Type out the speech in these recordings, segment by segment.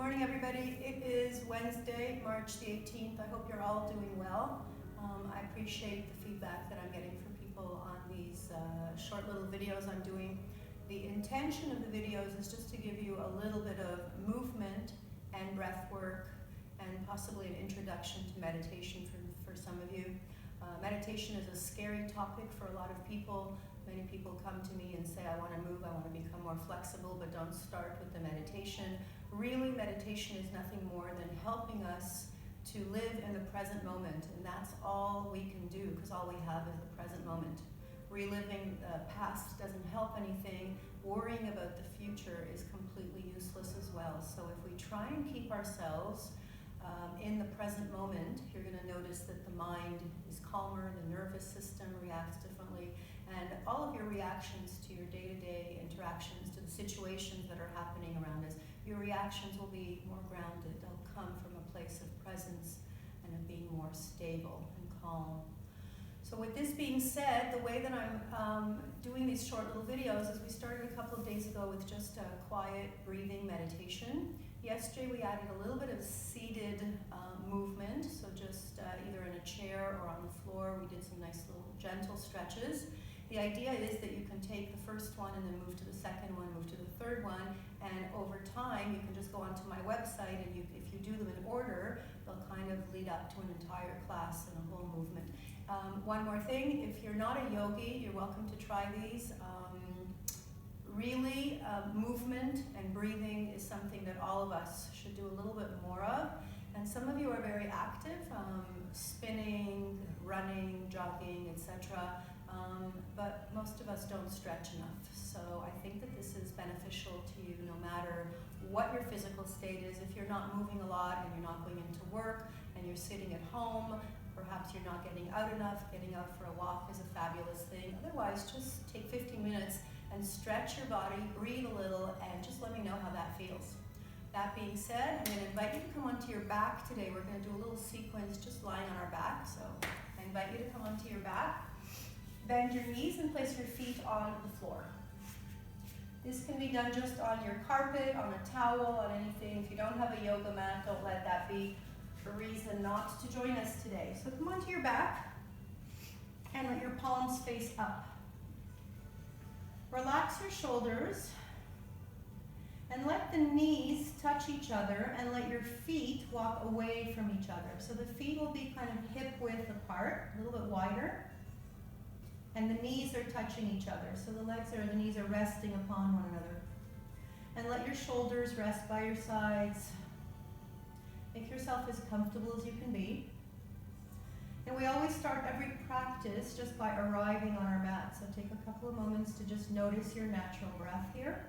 morning, everybody. It is Wednesday, March the 18th. I hope you're all doing well. I appreciate the feedback that I'm getting from people on these short little videos I'm doing. The intention of the videos is just to give you a little bit of movement and breath work and possibly an introduction to meditation for some of you. Meditation is a scary topic for a lot of people. Many people come to me and say, I want to move, I want to become more flexible, but don't start with the meditation. Really, meditation is nothing more than helping us to live in the present moment, and that's all we can do, because all we have is the present moment. Reliving the past doesn't help anything. Worrying about the future is completely useless as well. So if we try and keep ourselves in the present moment, you're going to notice that the mind is calmer, the nervous system reacts differently, and all of your reactions to your day-to-day interactions, to the situations that are happening around us, your reactions will be more grounded. They'll come from a place of presence and of being more stable and calm. So with this being said, the way that I'm doing these short little videos is we started a couple of days ago with just a quiet breathing meditation. Yesterday we added a little bit of seated movement, so just either in a chair or on the floor. We did some nice little gentle stretches. The idea is that you can take the first one and then move to the second one, move to the third one, and over time you can just go onto my website and if you do them in order, they'll kind of lead up to an entire class and a whole movement. One more thing, if you're not a yogi, you're welcome to try these. Really, movement and breathing is something that all of us should do a little bit more of. And some of you are very active, spinning, running, jogging, etc. But most of us don't stretch enough. So I think that this is beneficial to you no matter what your physical state is. If you're not moving a lot and you're not going into work and you're sitting at home, perhaps you're not getting out enough, getting out for a walk is a fabulous thing. Otherwise, just take 15 minutes and stretch your body, breathe a little, and just let me know how that feels. That being said, I'm going to invite you to come onto your back today. We're going to do a little sequence just lying on our back. So I invite you to come onto your back. Bend your knees and place your feet on the floor. This can be done just on your carpet, on a towel, on anything. If you don't have a yoga mat, don't let that be a reason not to join us today. So come onto your back and let your palms face up. Relax your shoulders and let the knees touch each other and let your feet walk away from each other. So the feet will be kind of hip width apart, a little bit wider, and the knees are touching each other. So the knees are resting upon one another. And let your shoulders rest by your sides. Make yourself as comfortable as you can be. And we always start every practice just by arriving on our mat. So take a couple of moments to just notice your natural breath here.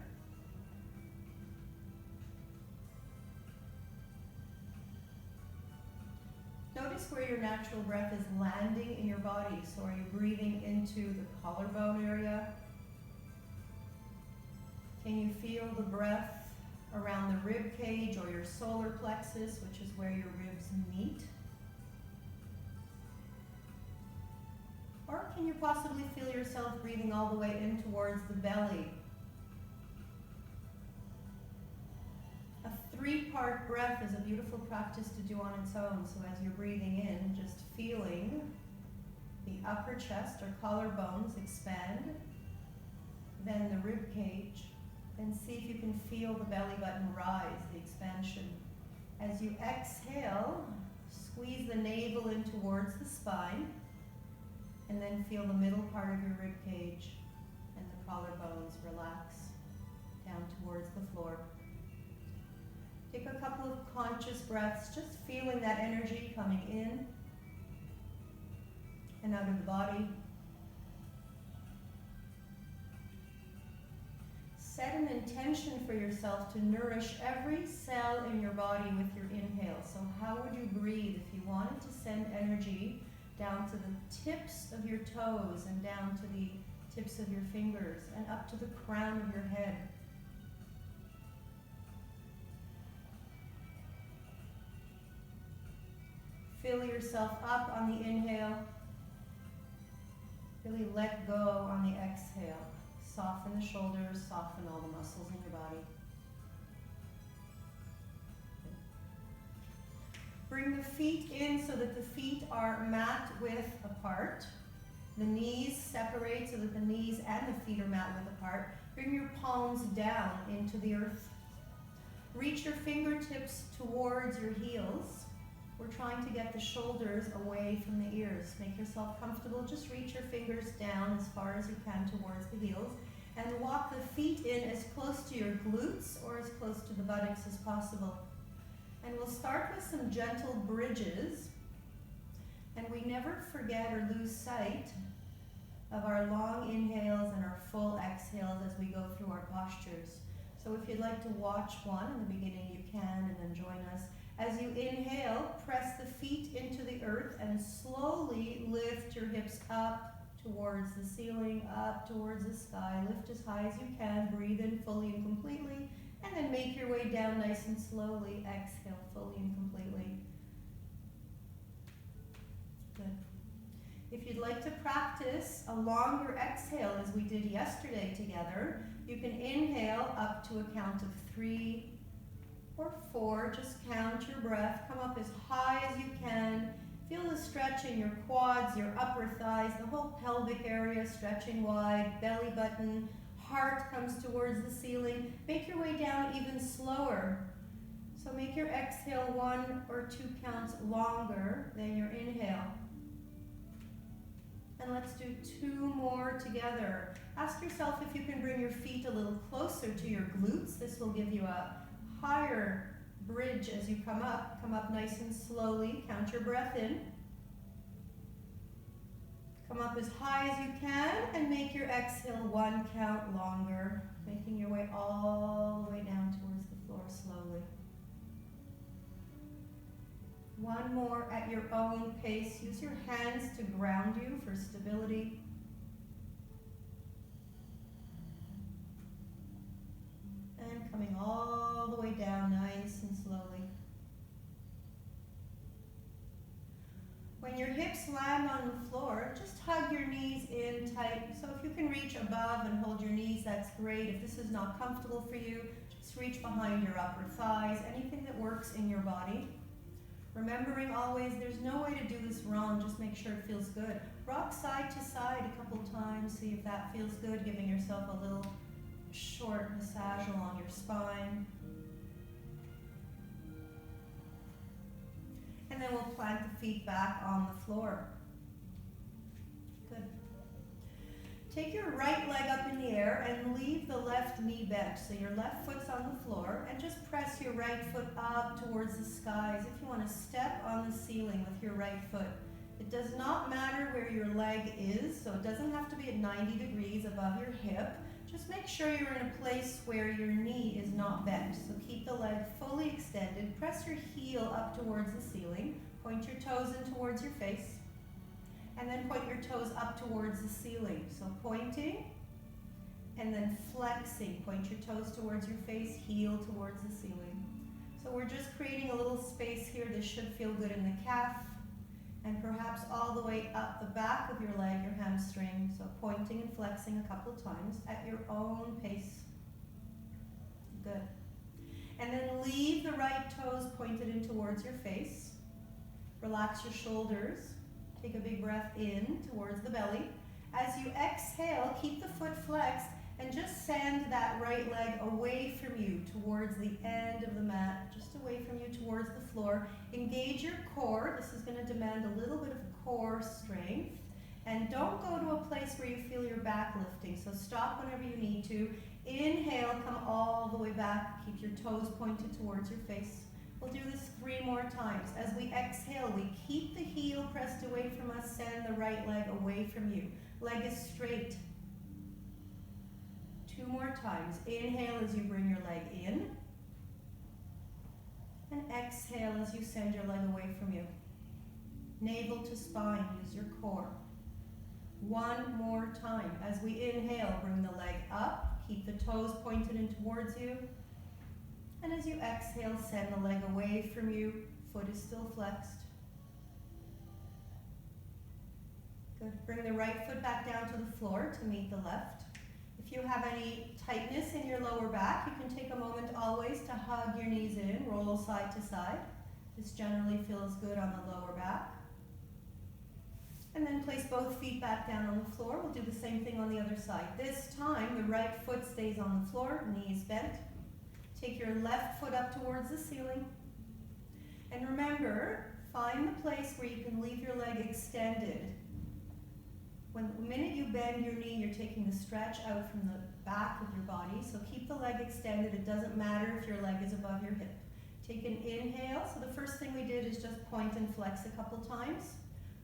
Notice where your natural breath is landing in your body. So are you breathing into the collarbone area? Can you feel the breath around the rib cage or your solar plexus, which is where your ribs meet? Or can you possibly feel yourself breathing all the way in towards the belly? A three-part breath is a beautiful practice to do on its own. So as you're breathing in, just feeling the upper chest or collarbones expand, then the rib cage, and see if you can feel the belly button rise, the expansion. As you exhale, squeeze the navel in towards the spine, and then feel the middle part of your rib cage and the collarbones relax down towards the floor. Take a couple of conscious breaths, just feeling that energy coming in and out of the body. Set an intention for yourself to nourish every cell in your body with your inhale. So how would you breathe if you wanted to send energy down to the tips of your toes and down to the tips of your fingers and up to the crown of your head? Fill yourself up on the inhale. Really let go on the exhale. Soften the shoulders, soften all the muscles in your body. Bring the feet in so that the feet are mat width apart. The knees separate so that the knees and the feet are mat width apart. Bring your palms down into the earth. Reach your fingertips towards your heels. We're trying to get the shoulders away from the ears. Make yourself comfortable. Just reach your fingers down as far as you can towards the heels. And walk the feet in as close to your glutes or as close to the buttocks as possible. And we'll start with some gentle bridges. And we never forget or lose sight of our long inhales and our full exhales as we go through our postures. So if you'd like to watch one in the beginning, you can, and then join us. As you inhale, press the feet into the earth and slowly lift your hips up towards the ceiling, up towards the sky. Lift as high as you can. Breathe in fully and completely. And then make your way down nice and slowly. Exhale fully and completely. Good. If you'd like to practice a longer exhale as we did yesterday together, you can inhale up to a count of 3 or 4. Just count your breath. Come up as high as you can. Feel the stretch in your quads, your upper thighs, the whole pelvic area stretching wide, belly button, heart comes towards the ceiling. Make your way down even slower. So make your exhale 1 or 2 counts longer than your inhale. And let's do 2 more together. Ask yourself if you can bring your feet a little closer to your glutes. This will give you a higher bridge as you come up. Come up nice and slowly. Count your breath in. Come up as high as you can and make your exhale 1 count longer, making your way all the way down towards the floor slowly. 1 more at your own pace. Use your hands to ground you for stability. And coming all the way down nice and slowly. When your hips land on the floor, just hug your knees in tight. So if you can reach above and hold your knees, that's great. If this is not comfortable for you, just reach behind your upper thighs, anything that works in your body. Remembering always, there's no way to do this wrong, just make sure it feels good. Rock side to side a couple times, see if that feels good, giving yourself a little short massage along your spine. And then we'll plant the feet back on the floor. Good. Take your right leg up in the air and leave the left knee bent. So your left foot's on the floor, and just press your right foot up towards the skies. If you want to step on the ceiling with your right foot. It does not matter where your leg is, so it doesn't have to be at 90 degrees above your hip. Just make sure you're in a place where your knee is not bent. So keep the leg fully extended. Press your heel up towards the ceiling. Point your toes in towards your face. And then point your toes up towards the ceiling. So pointing and then flexing. Point your toes towards your face, heel towards the ceiling. So we're just creating a little space here. This should feel good in the calf. And perhaps all the way up the back of your leg, your hamstring. So pointing and flexing a couple of times at your own pace. Good. And then leave the right toes pointed in towards your face. Relax your shoulders. Take a big breath in towards the belly. As you exhale, keep the foot flexed and just send that right leg away from you towards the end of the mat, just away from you towards the floor. Engage your core. This is going to demand a little bit of core strength. And don't go to a place where you feel your back lifting. So stop whenever you need to. Inhale, come all the way back. Keep your toes pointed towards your face. We'll do this 3 more times. As we exhale, we keep the heel pressed away from us. Send the right leg away from you. Leg is straight. 2 more times. Inhale as you bring your leg in. And exhale as you send your leg away from you. Navel to spine, use your core. 1 more time. As we inhale, bring the leg up. Keep the toes pointed in towards you. And as you exhale, send the leg away from you. Foot is still flexed. Good. Bring the right foot back down to the floor to meet the left. If you have any tightness in your lower back, you can take a moment always to hug your knees in, roll side to side. This generally feels good on the lower back. And then place both feet back down on the floor. We'll do the same thing on the other side. This time, the right foot stays on the floor, knees bent. Take your left foot up towards the ceiling. And remember, find the place where you can leave your leg extended. The minute you bend your knee, you're taking the stretch out from the back of your body. So keep the leg extended. It doesn't matter if your leg is above your hip. Take an inhale. So the first thing we did is just point and flex a couple times.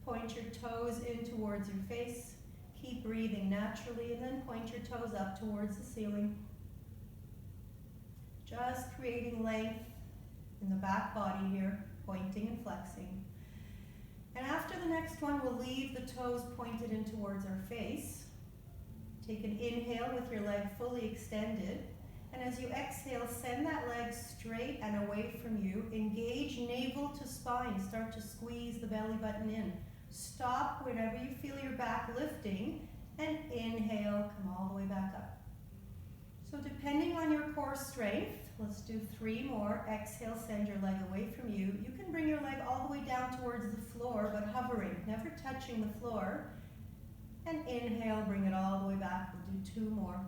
Point your toes in towards your face. Keep breathing naturally, and then point your toes up towards the ceiling. Just creating length in the back body here, pointing and flexing. And after the next one, we'll leave the toes pointed in towards our face. Take an inhale with your leg fully extended. And as you exhale, send that leg straight and away from you. Engage navel to spine. Start to squeeze the belly button in. Stop whenever you feel your back lifting, and inhale, come all the way back up. So depending on your core strength, let's do 3 more. Exhale, send your leg away from you. You can bring your leg all the way down towards the floor, but hovering, never touching the floor. And inhale, bring it all the way back. We'll do 2 more.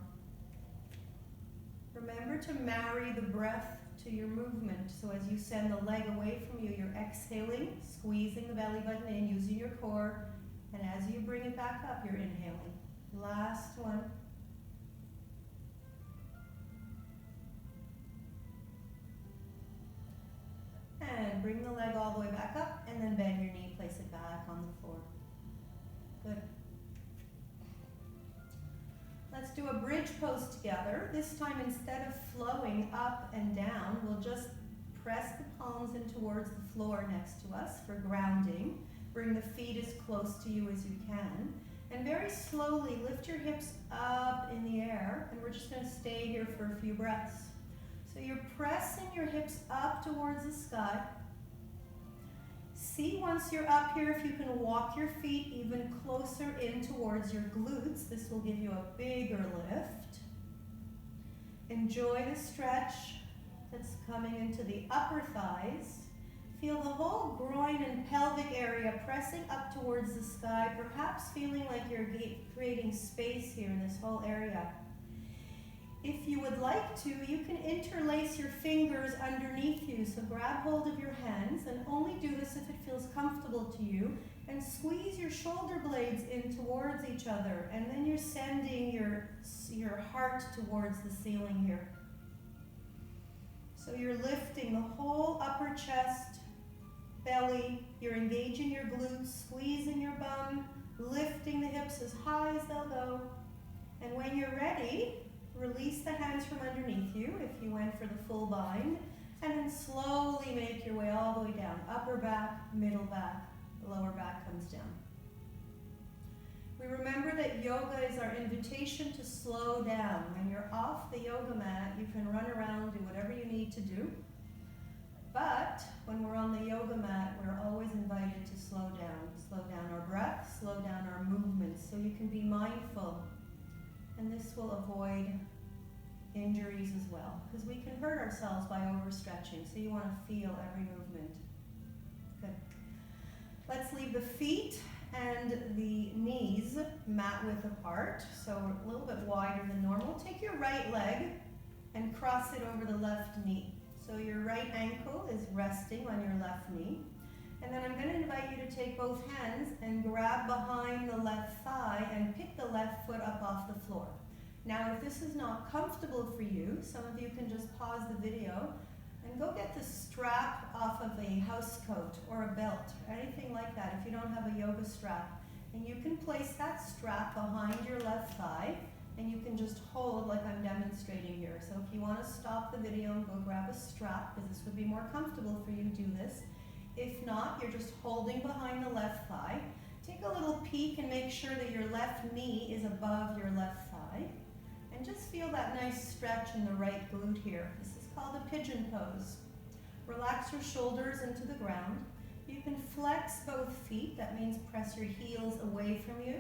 Remember to marry the breath to your movement. So as you send the leg away from you, you're exhaling, squeezing the belly button in, using your core. And as you bring it back up, you're inhaling. Last one. And bring the leg all the way back up, and then bend your knee, place it back on the floor. Good. Let's do a bridge pose together. This time, instead of flowing up and down, we'll just press the palms in towards the floor next to us for grounding. Bring the feet as close to you as you can. And very slowly lift your hips up in the air, and we're just going to stay here for a few breaths. So you're pressing your hips up towards the sky. See, once you're up here, if you can walk your feet even closer in towards your glutes. This will give you a bigger lift. Enjoy the stretch that's coming into the upper thighs. Feel the whole groin and pelvic area pressing up towards the sky, perhaps feeling like you're creating space here in this whole area. If you would like to, you can interlace your fingers underneath you. So grab hold of your hands, and only do this if it feels comfortable to you. And squeeze your shoulder blades in towards each other. And then you're sending your heart towards the ceiling here. So you're lifting the whole upper chest, belly. You're engaging your glutes, squeezing your bum, lifting the hips as high as they'll go. And when you're ready, release the hands from underneath you if you went for the full bind, and then slowly make your way all the way down. Upper back, middle back, lower back comes down. We remember that yoga is our invitation to slow down. When you're off the yoga mat, you can run around, do whatever you need to do. But when we're on the yoga mat, we're always invited to slow down our breath, slow down our movements, so you can be mindful. And this will avoid injuries as well, because we can hurt ourselves by overstretching, so you want to feel every movement. Good. Let's leave the feet and the knees mat width apart, so a little bit wider than normal. Take your right leg and cross it over the left knee. So your right ankle is resting on your left knee. And then I'm going to invite you to take both hands and grab behind the left thigh and pick the left foot up off the floor. Now, if this is not comfortable for you, some of you can just pause the video and go get the strap off of a house coat or a belt, or anything like that if you don't have a yoga strap. And you can place that strap behind your left thigh, and you can just hold like I'm demonstrating here. So if you want to stop the video and go grab a strap, because this would be more comfortable for you, do this. If not, you're just holding behind the left thigh. Take a little peek and make sure that your left knee is above your left thigh. And just feel that nice stretch in the right glute here. This is called a pigeon pose. Relax your shoulders into the ground. You can flex both feet. That means press your heels away from you.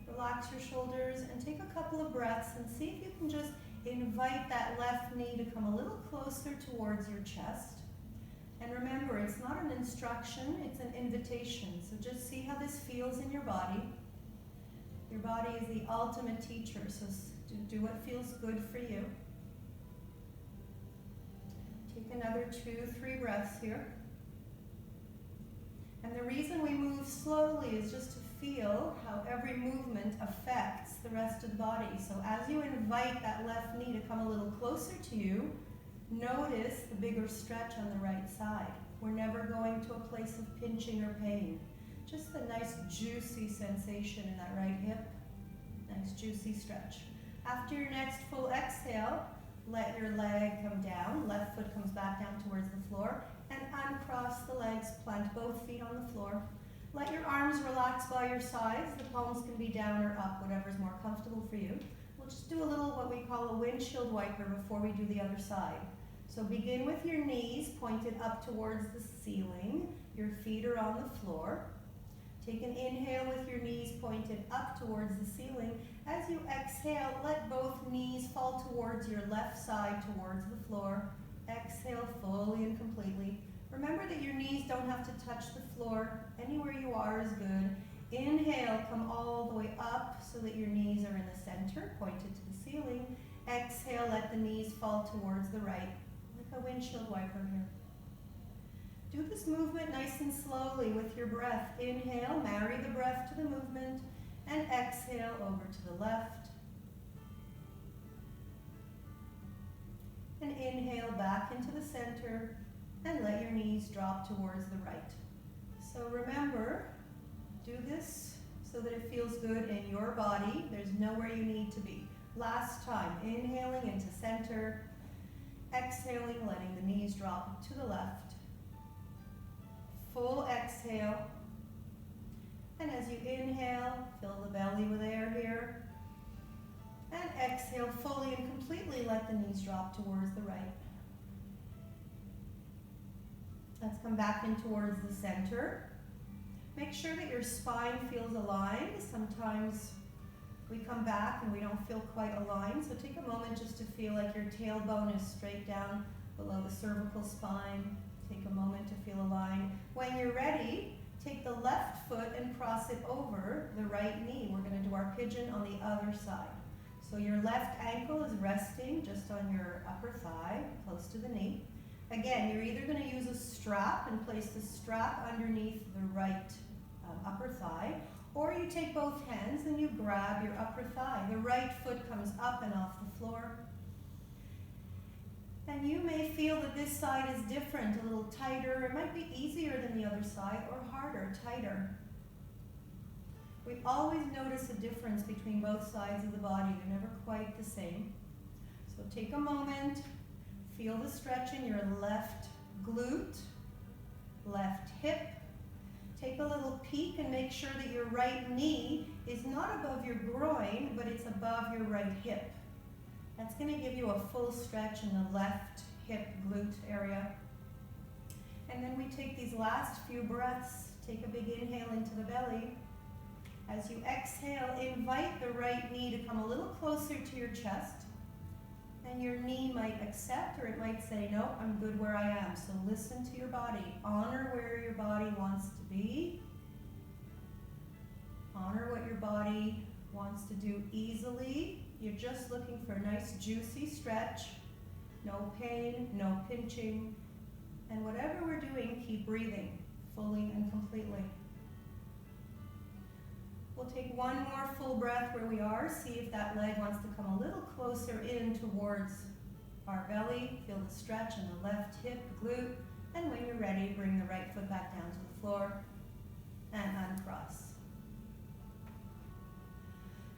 Relax your shoulders and take a couple of breaths and see if you can just invite that left knee to come a little closer towards your chest. And remember, it's not an instruction, it's an invitation. So just see how this feels in your body. Your body is the ultimate teacher, so do what feels good for you. Take another 2-3 breaths here. And the reason we move slowly is just to feel how every movement affects the rest of the body. So as you invite that left knee to come a little closer to you, notice the bigger stretch on the right side. We're never going to a place of pinching or pain. Just a nice juicy sensation in that right hip. Nice juicy stretch. After your next full exhale, let your leg come down. Left foot comes back down towards the floor. And uncross the legs, plant both feet on the floor. Let your arms relax by your sides. The palms can be down or up, whatever's more comfortable for you. We'll just do a little what we call a windshield wiper before we do the other side. So begin with your knees pointed up towards the ceiling. Your feet are on the floor. Take an inhale with your knees pointed up towards the ceiling. As you exhale, let both knees fall towards your left side, towards the floor. Exhale fully and completely. Remember that your knees don't have to touch the floor. Anywhere you are is good. Inhale, come all the way up so that your knees are in the center, pointed to the ceiling. Exhale, let the knees fall towards the right, like a windshield wiper here. Do this movement nice and slowly with your breath. Inhale, marry the breath to the movement, and exhale over to the left. And inhale back into the center, and let your knees drop towards the right. So remember, do this so that it feels good in your body. There's nowhere you need to be. Last time, inhaling into center, exhaling, letting the knees drop to the left. Full exhale. And as you inhale, fill the belly with air here. And exhale fully and completely, let the knees drop towards the right. Let's come back in towards the center. Make sure that your spine feels aligned. Sometimes we come back and we don't feel quite aligned, so take a moment just to feel like your tailbone is straight down below the cervical spine. Take a moment to feel aligned. When you're ready, take the left foot and cross it over the right knee. We're going to do our pigeon on the other side. So your left ankle is resting just on your upper thigh, close to the knee. Again, you're either going to use a strap and place the strap underneath the right upper thigh, or you take both hands and you grab your upper thigh. The right foot comes up and off the floor. And you may feel that this side is different, a little tighter. It might be easier than the other side, or harder, tighter. We always notice a difference between both sides of the body. They're never quite the same. So take a moment, feel the stretch in your left glute, left hip. Take a little peek and make sure that your right knee is not above your groin, but it's above your right hip. That's going to give you a full stretch in the left hip glute area. And then we take these last few breaths. Take a big inhale into the belly. As you exhale, invite the right knee to come a little closer to your chest. And your knee might accept, or it might say, no, I'm good where I am. So listen to your body. Honor where your body wants to be. Honor what your body wants to do easily. You're just looking for a nice juicy stretch. No pain, no pinching. And whatever we're doing, keep breathing fully and completely. We'll take one more full breath where we are. See if that leg wants to come a little closer in towards our belly. Feel the stretch in the left hip, glute. And when you're ready, bring the right foot back down to the floor and uncross.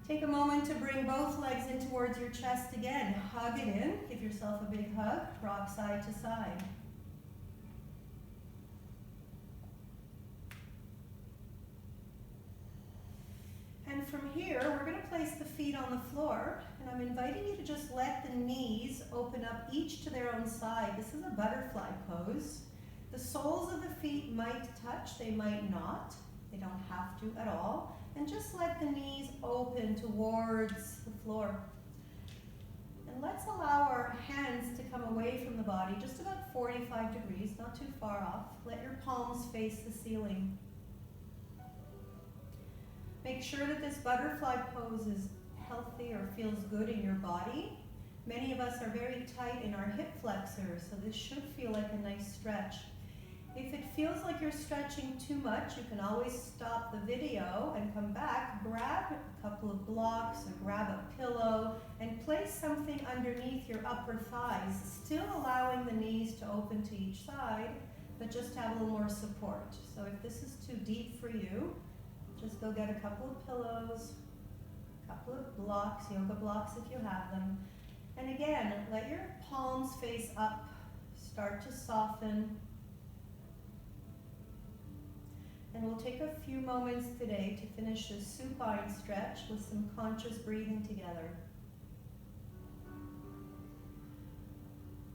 Take a moment to bring both legs in towards your chest again. Hug it in. Give yourself a big hug. Rock side to side. And from here, we're going to place the feet on the floor, and I'm inviting you to just let the knees open up each to their own side. This is a butterfly pose. The soles of the feet might touch, they might not. They don't have to at all. And just let the knees open towards the floor. And let's allow our hands to come away from the body, just about 45 degrees, not too far off. Let your palms face the ceiling. Make sure that this butterfly pose is healthy or feels good in your body. Many of us are very tight in our hip flexors, so this should feel like a nice stretch. If it feels like you're stretching too much, you can always stop the video and come back, grab a couple of blocks or grab a pillow and place something underneath your upper thighs, still allowing the knees to open to each side, but just have a little more support. So if this is too deep for you, just go get a couple of pillows, a couple of blocks, yoga blocks if you have them. And again, let your palms face up, start to soften. And we'll take a few moments today to finish this supine stretch with some conscious breathing together.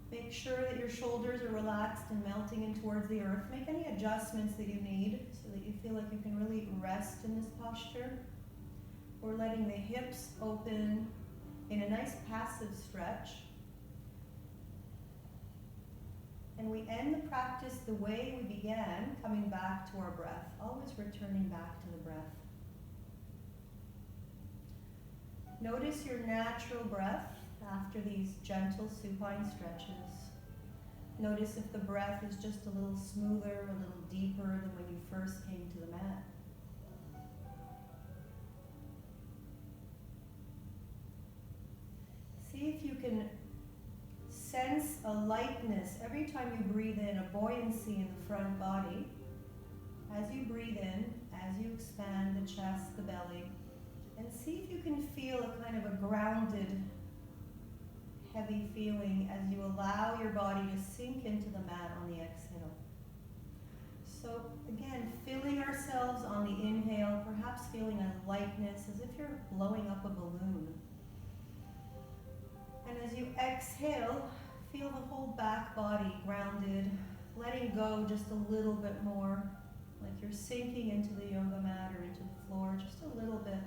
Make sure that your shoulders are relaxed and melting in towards the earth. Make any adjustments that you need so that you feel like you can really rest in this posture. We're letting the hips open in a nice passive stretch. And we end the practice the way we began, coming back to our breath, always returning back to the breath. Notice your natural breath after these gentle supine stretches. Notice if the breath is just a little smoother, a little deeper than when you first came to the mat. See if you can sense a lightness every time you breathe in, a buoyancy in the front body. As you breathe in, as you expand the chest, the belly, and see if you can feel a kind of a grounded, heavy feeling as you allow your body to sink into the mat on the exhale. So again, filling ourselves on the inhale, perhaps feeling a lightness as if you're blowing up a balloon. And as you exhale, feel the whole back body grounded, letting go just a little bit more, like you're sinking into the yoga mat or into the floor, just a little bit.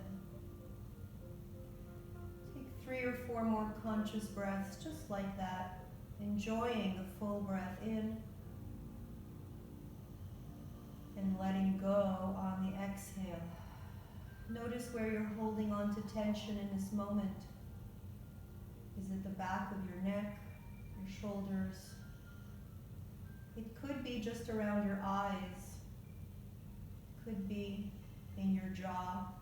Take 3 or 4 more conscious breaths, just like that, enjoying the full breath in and letting go on the exhale. Notice where you're holding on to tension in this moment. Is it the back of your neck, your shoulders? It could be just around your eyes. Could be in your jaw.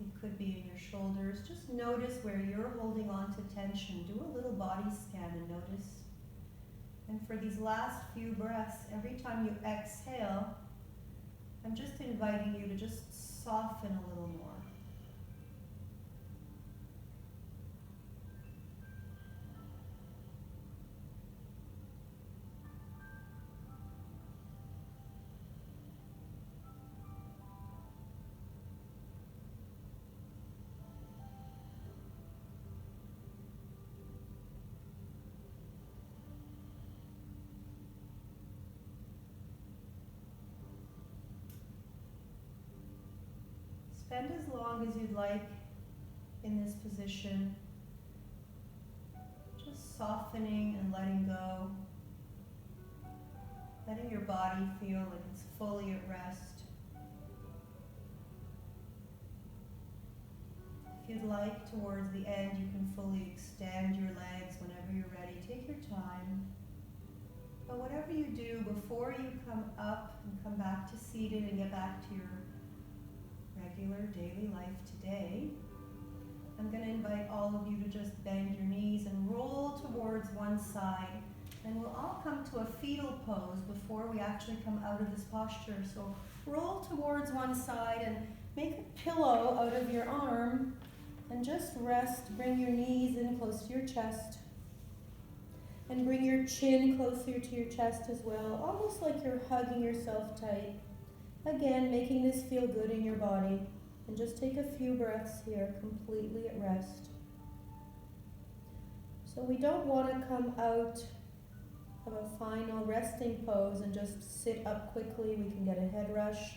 It could be in your shoulders. Just notice where you're holding on to tension. Do a little body scan and notice. And for these last few breaths, every time you exhale, I'm just inviting you to just soften a little more. Spend as long as you'd like in this position, just softening and letting go, letting your body feel like it's fully at rest. If you'd like, towards the end, you can fully extend your legs whenever you're ready. Take your time. But whatever you do, before you come up and come back to seated and get back to your regular daily life today, I'm going to invite all of you to just bend your knees and roll towards one side, and we'll all come to a fetal pose before we actually come out of this posture. So roll towards one side and make a pillow out of your arm and just rest. Bring your knees in close to your chest and bring your chin closer to your chest as well, almost like you're hugging yourself tight. Again, making this feel good in your body. And just take a few breaths here, completely at rest. So we don't want to come out of a final resting pose and just sit up quickly. We can get a head rush.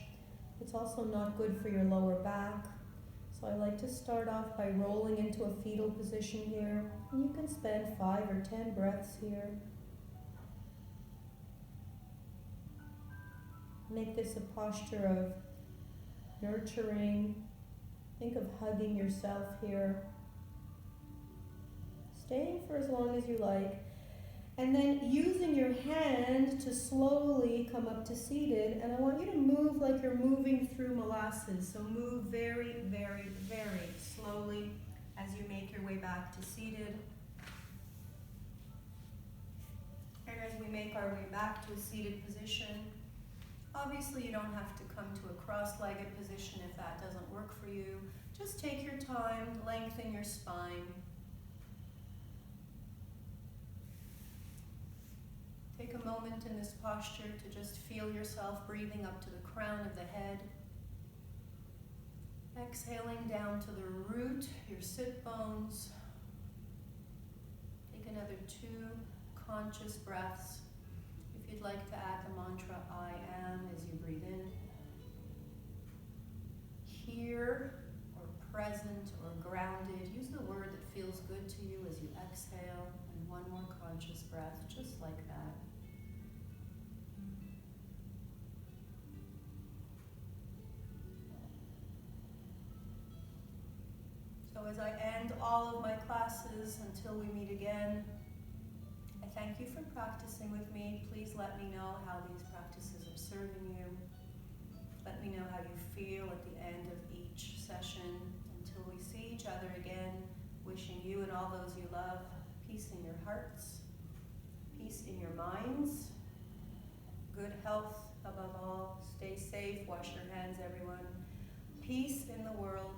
It's also not good for your lower back. So I like to start off by rolling into a fetal position here. And you can spend 5 or 10 breaths here. Make this a posture of nurturing. Think of hugging yourself here. Staying for as long as you like. And then using your hand to slowly come up to seated. And I want you to move like you're moving through molasses. So move very, very, very slowly as you make your way back to seated. And as we make our way back to a seated position, obviously you don't have to come to a cross-legged position if that doesn't work for you. Just take your time, lengthen your spine. Take a moment in this posture to just feel yourself breathing up to the crown of the head. Exhaling down to the root, your sit bones. Take another 2 conscious breaths. If you'd like to add the mantra, I am, as you breathe in. Here, or present, or grounded. Use the word that feels good to you as you exhale. And 1 more conscious breath, just like that. So as I end all of my classes until we meet again, I thank you for practicing with me. Please let me know how these practices are serving you. Let me know how you feel at the end of each session. Until we see each other again, wishing you and all those you love peace in your hearts, peace in your minds, good health above all. Stay safe, wash your hands, everyone. Peace in the world.